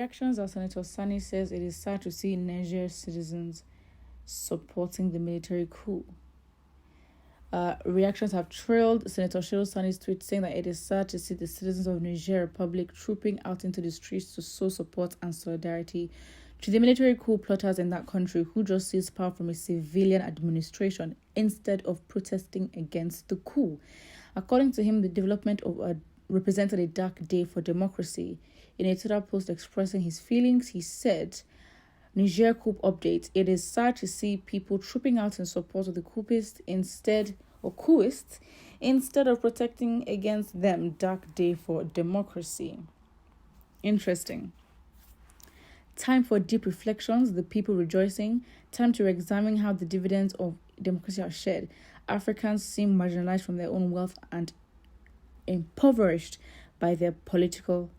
reactions as Senator Sani says it is sad to see Niger citizens supporting the military coup. Reactions have trailed Senator Shehu Sani's tweet saying that it is sad to see the citizens of Niger Republic trooping out into the streets to show support and solidarity to the military coup plotters in that country who just seized power from a civilian administration instead of protesting against the coup. According to him, the development represented a dark day for democracy. In a Twitter post expressing his feelings, he said, Niger coup update. It is sad to see people trooping out in support of the coupists instead of protecting against them. Dark day for democracy. Interesting. Time for deep reflections, the people rejoicing. Time to examine how the dividends of democracy are shared. Africans seem marginalized from their own wealth and impoverished by their political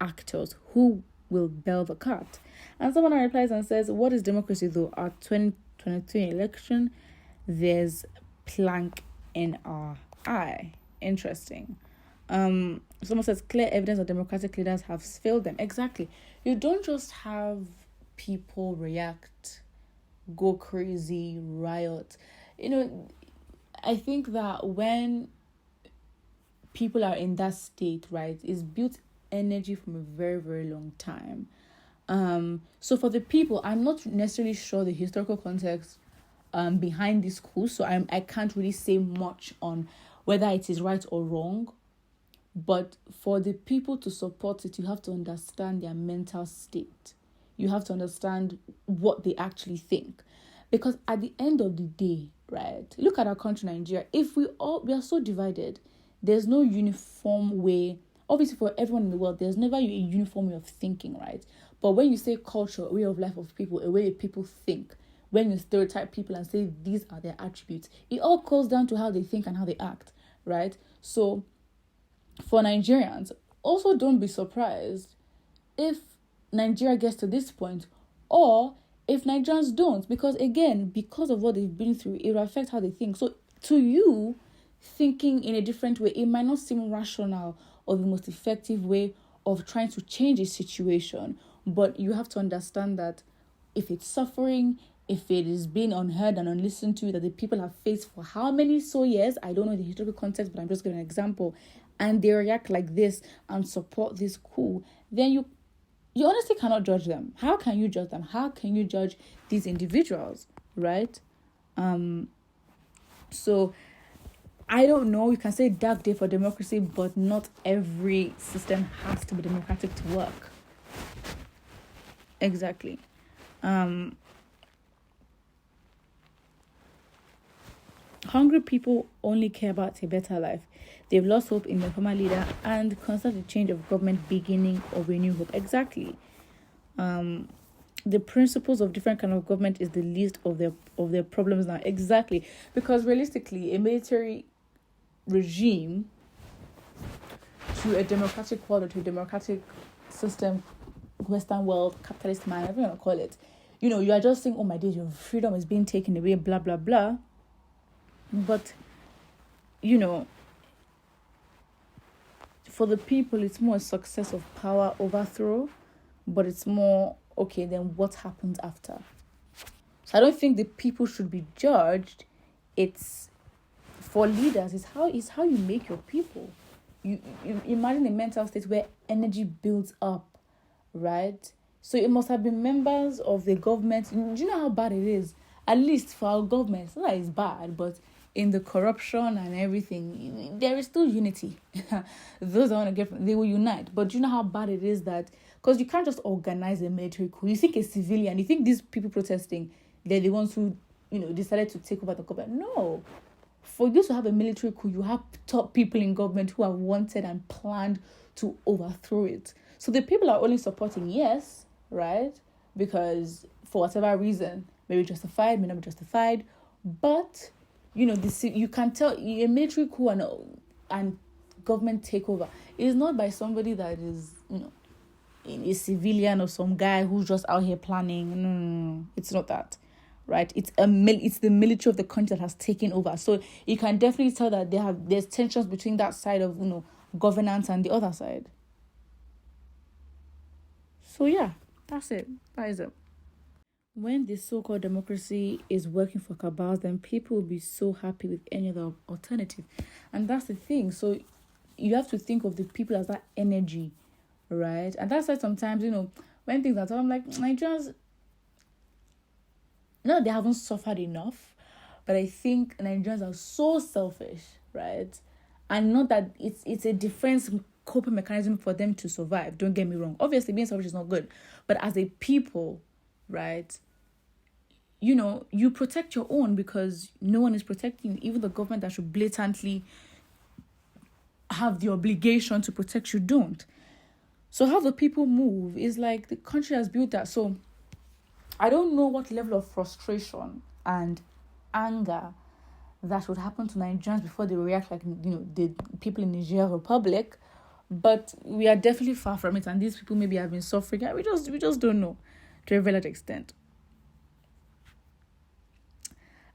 actors who will bail the cat. And someone replies and says, what is democracy though? Our 2023 election, there's plank in our eye. Interesting. Someone says clear evidence that democratic leaders have failed them. Exactly. You don't just have people react, go crazy, riot. I think that when people are in that state, right, it's built energy from a very, very long time. So for the people, I'm not necessarily sure the historical context behind this coup, so I can't really say much on whether it is right or wrong. But for the people to support it, you have to understand their mental state. You have to understand what they actually think. Because at the end of the day, right, look at our country, Nigeria. If we are so divided, there's no uniform way. Obviously, for everyone in the world, there's never a uniform way of thinking, right? But when you say culture, a way of life of people, a way people think, when you stereotype people and say these are their attributes, it all comes down to how they think and how they act, right? So for Nigerians, also don't be surprised if Nigeria gets to this point or if Nigerians don't, because again, because of what they've been through, it will affect how they think. So to you, thinking in a different way, it might not seem rational or the most effective way of trying to change a situation, but you have to understand that if it's suffering, if it is being unheard and unlistened to, that the people have faced for how many years, I don't know the historical context, but I'm just giving an example, and they react like this and support this coup, then you honestly cannot judge them. How can you judge them? How can you judge these individuals, right? So I don't know, you can say dark day for democracy, but not every system has to be democratic to work. Exactly. Hungry people only care about a better life. They've lost hope in their former leader and consider the change of government beginning of a new hope. Exactly. The principles of different kind of government is the least of their problems now. Exactly. Because realistically, a military regime to a democratic world or to a democratic system, Western world, capitalist man, whatever you want to call it, you are just saying, oh my days, your freedom is being taken away, blah, blah, blah. But, for the people, it's more a success of power overthrow, but it's more, okay, then what happens after? So I don't think the people should be judged. It's for leaders, it's how you make your people. You imagine a mental state where energy builds up, right? So it must have been members of the government. Do you know how bad it is? At least for our government, it's not that it's bad, but in the corruption and everything, there is still unity. Those that want to they will unite. But do you know how bad it is that, because you can't just organize a military coup. You think a civilian, you think these people protesting, they're the ones who, decided to take over the government. No. For you to have a military coup, you have top people in government who have wanted and planned to overthrow it. So the people are only supporting, yes, right? Because for whatever reason, maybe justified, may not be justified, but you can tell a military coup and government takeover is not by somebody that is, a civilian or some guy who's just out here planning. No, it's not that, right? It's the military of the country that has taken over. So you can definitely tell that there's tensions between that side of governance and the other side. So yeah, that's it. That is it. When the so-called democracy is working for cabals, then people will be so happy with any other alternative. And that's the thing. So you have to think of the people as that energy, right? And that's why sometimes, when things are tough, I'm like, Nigerians, no, they haven't suffered enough, but I think Nigerians are so selfish, right? And not that it's a defense coping mechanism for them to survive. Don't get me wrong. Obviously, being selfish is not good, but as a people, right? You protect your own because no one is protecting you. Even the government that should blatantly have the obligation to protect you don't. So how the people move is like the country has built that. So I don't know what level of frustration and anger that would happen to Nigerians before they react like, the people in Niger Republic. But we are definitely far from it. And these people maybe have been suffering. And we just don't know to a very large extent.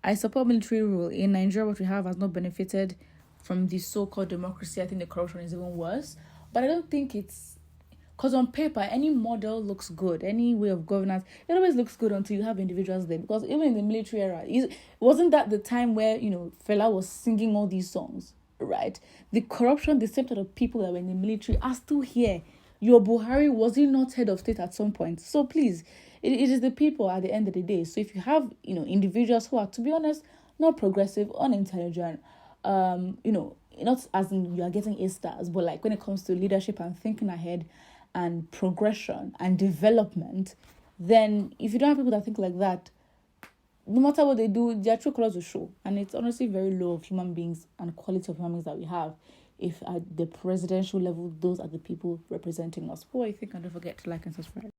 I support military rule. In Nigeria, what we have has not benefited from the so-called democracy. I think the corruption is even worse. But I don't think it's... Because on paper, any model looks good. Any way of governance, it always looks good until you have individuals there. Because even in the military era, wasn't that the time where, Fela was singing all these songs, right? The corruption, the same sort of people that were in the military are still here. Your Buhari, was he not head of state at some point? So please, it is the people at the end of the day. So if you have, individuals who are, to be honest, not progressive, unintelligent, not as in you are getting A stars, but like when it comes to leadership and thinking ahead and progression and development, then if you don't have people that think like that, no matter what they do, their true colors will show. And it's honestly very low of human beings and quality of human beings that we have. If at the presidential level, those are the people representing us. Oh, I think, and don't forget to like and subscribe.